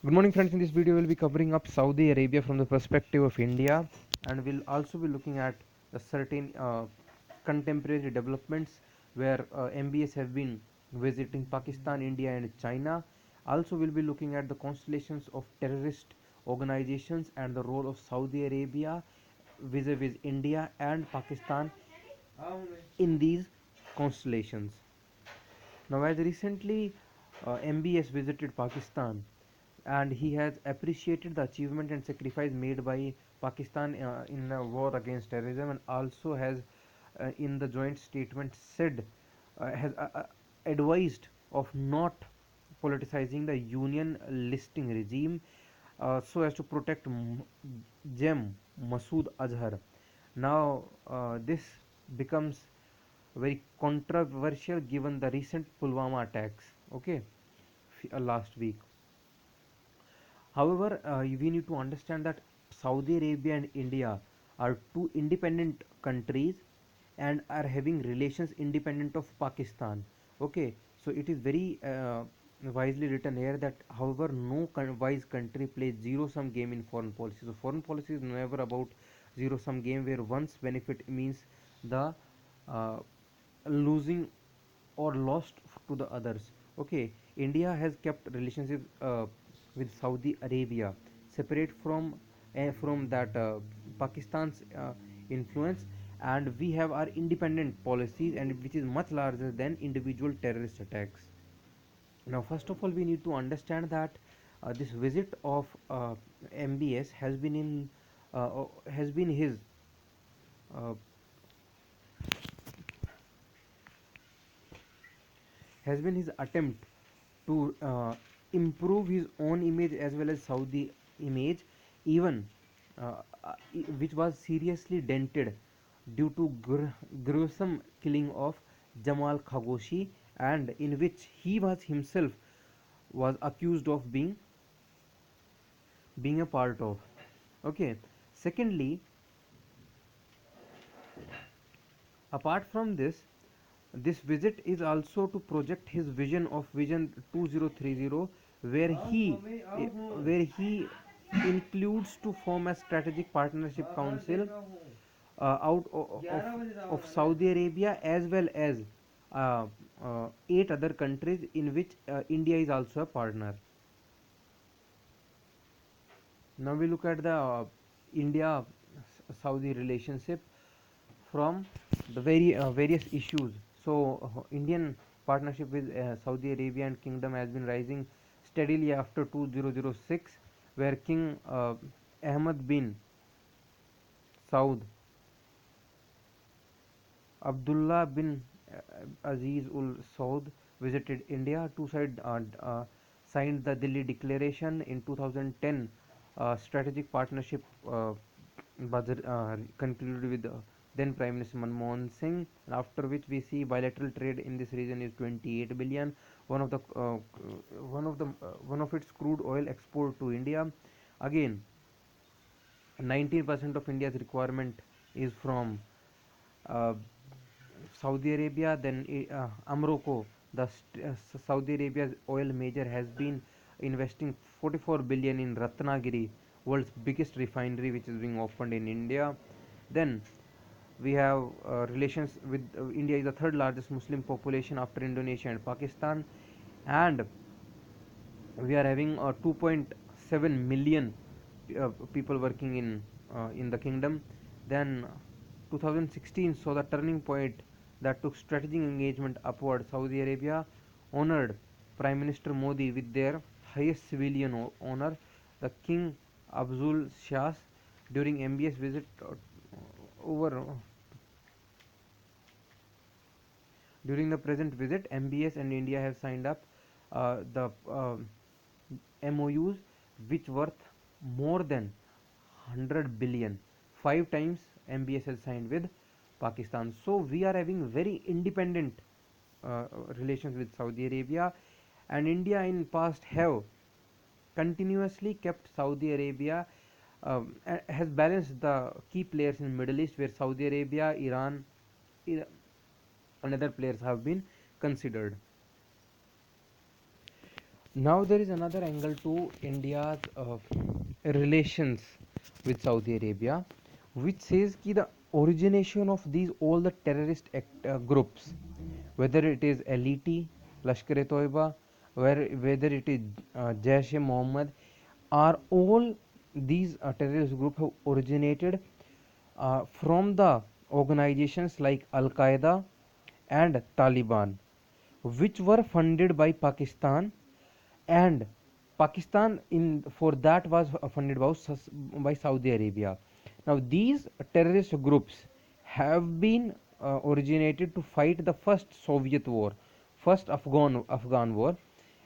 Good morning, friends. In this video, we'll be covering up Saudi Arabia from the perspective of India, and we'll also be looking at the certain contemporary developments where MBS have been visiting Pakistan, India, and China. Also, we'll be looking at the constellations of terrorist organizations and the role of Saudi Arabia vis-a-vis India and Pakistan in these constellations. Now, as recently MBS visited Pakistan, and he has appreciated the achievement and sacrifice made by Pakistan in the war against terrorism, and also has, in the joint statement, said has advised of not politicizing the union listing regime so as to protect Gem Masood Azhar. Now, this becomes very controversial given the recent Pulwama attacks. Okay, last week. However, we need to understand that Saudi Arabia and India are two independent countries and are having relations independent of Pakistan. Okay, so it is very wisely written here that, however, no wise country plays zero sum game in foreign policy. So, foreign policy is never about zero sum game where one's benefit means the uh, losing or lost to the others. Okay, India has kept relationships with Saudi Arabia separate from that Pakistan's influence, and we have our independent policies, and which is much larger than individual terrorist attacks. Now, first of all, we need to understand that this visit of MBS has been his uh, attempt to improve his own image as well as Saudi image, even which was seriously dented due to gruesome killing of Jamal Khashoggi, and in which he was himself was accused of being a part of. Okay. Secondly, apart from this, this visit is also to project his vision of Vision 2030, where he includes to form a strategic partnership council of Saudi Arabia as well as eight other countries in which India is also a partner. Now we look at the India Saudi relationship from the various issues. So, Indian partnership with Saudi Arabia and Kingdom has been rising steadily after 2006, where King Ahmad bin Saud Abdullah bin Aziz ul Saud visited India. Two sides signed the Delhi Declaration in 2010. Strategic partnership was concluded with then Prime Minister Manmohan Singh, after which we see bilateral trade in this region is 28 billion. One of its crude oil export to India. Again, 19% of India's requirement is from uh, Saudi Arabia. Then Amroco, the Saudi Arabia's oil major, has been investing 44 billion in Ratnagiri, world's biggest refinery, which is being opened in India. Then we have relations with India is the third largest Muslim population after Indonesia and Pakistan, and we are having 2.7 million people working in the kingdom. Then 2016 saw the turning point that took strategic engagement upward. Saudi Arabia honored Prime Minister Modi with their highest civilian honor, the King Abdul Shah, during MBS visit over. During the present visit, MBS and India have signed up the MOUs which worth more than 100 billion. Five times MBS has signed with Pakistan. So we are having very independent relations with Saudi Arabia, and India in past have continuously kept Saudi Arabia has balanced the key players in Middle East, where Saudi Arabia, Iran, and other players have been considered. Now there is another angle to India's relations with Saudi Arabia, which says that the origination of these all the terrorist groups, whether it is LET, Lashkar-e-Toiba, whether it is Jaish-e-Mohammed, are all these terrorist groups have originated from the organizations like Al Qaeda and Taliban, which were funded by Pakistan, and Pakistan in for that was funded by Saudi Arabia. Now these terrorist groups have been originated to fight the first Soviet war, first Afghan war,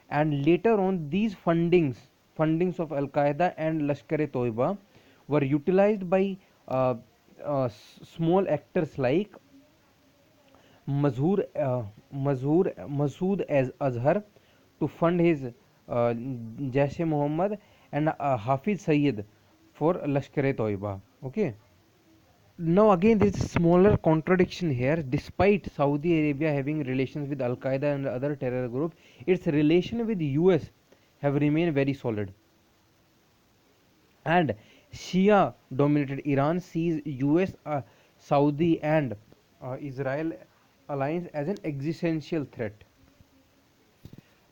and later on these fundings of Al Qaeda and Lashkar-e-Toiba were utilized by uh, small actors like Mazhur, Masood as Azhar to fund his Jaish-e-Mohammed, and Hafiz Sayyid for Lashkar-e-Toiba. Okay. Now again there is a smaller contradiction here. Despite Saudi Arabia having relations with Al Qaeda and other terror group, its relation with US have remained very solid. And Shia dominated Iran sees US, Saudi and Israel alliance as an existential threat.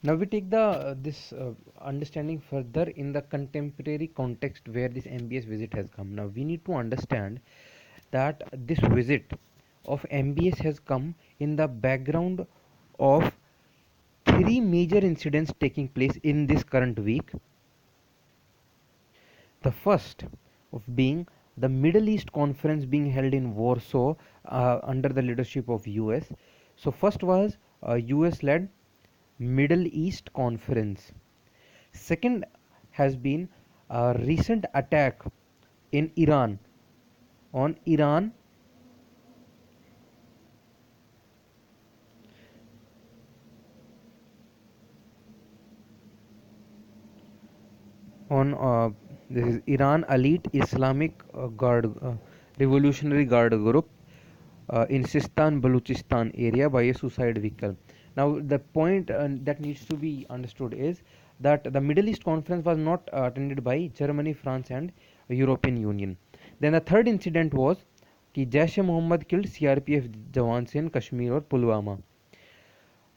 Now we take the this understanding further in the contemporary context where this MBS visit has come. Now we need to understand that this visit of MBS has come in the background of three major incidents taking place in this current week. The first of being the Middle East conference being held in Warsaw under the leadership of US. So first was US led Middle East conference. Second has been a recent attack in Iran on Iran on this is Iran elite Islamic Guard Revolutionary Guard group in Sistan Baluchistan area by a suicide vehicle. Now the point that needs to be understood is that the Middle East conference was not attended by Germany, France and European Union. Then the third incident was कि Jaish-e-Mohammed killed CRPF jawans in Kashmir or Pulwama.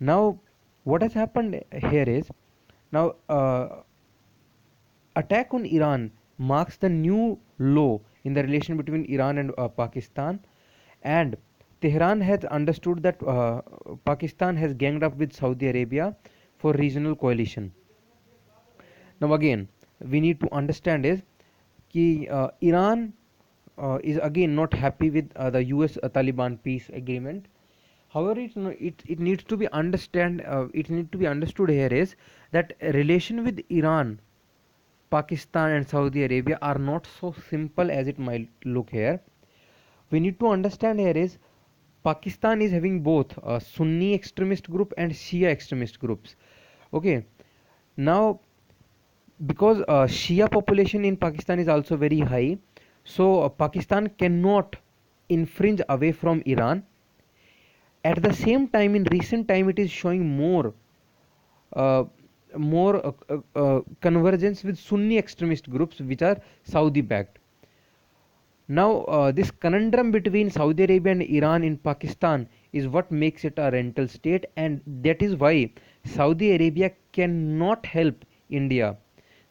Now what has happened here is, now attack on Iran marks the new low in the relation between Iran and Pakistan, and Tehran has understood that Pakistan has ganged up with Saudi Arabia for regional coalition. Now again, we need to understand is कि Iran is again not happy with the US Taliban peace agreement. However, it needs to be understood here is that relation with Iran, Pakistan and Saudi Arabia are not so simple as it might look here. We need to understand here is Pakistan is having both a Sunni extremist group and Shia extremist groups. Okay, now because Shia population in Pakistan is also very high, so Pakistan cannot infringe away from Iran. At the same time, in recent time, it is showing uh, more convergence with Sunni extremist groups which are Saudi backed. Now, this conundrum between Saudi Arabia and Iran in Pakistan is what makes it a rental state, and that is why Saudi Arabia cannot help India.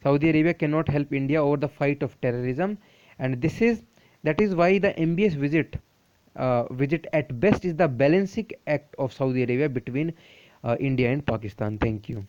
Saudi Arabia cannot help India over the fight of terrorism, and that is why the MBS visit at best is the balancing act of Saudi Arabia between India and Pakistan. Thank you.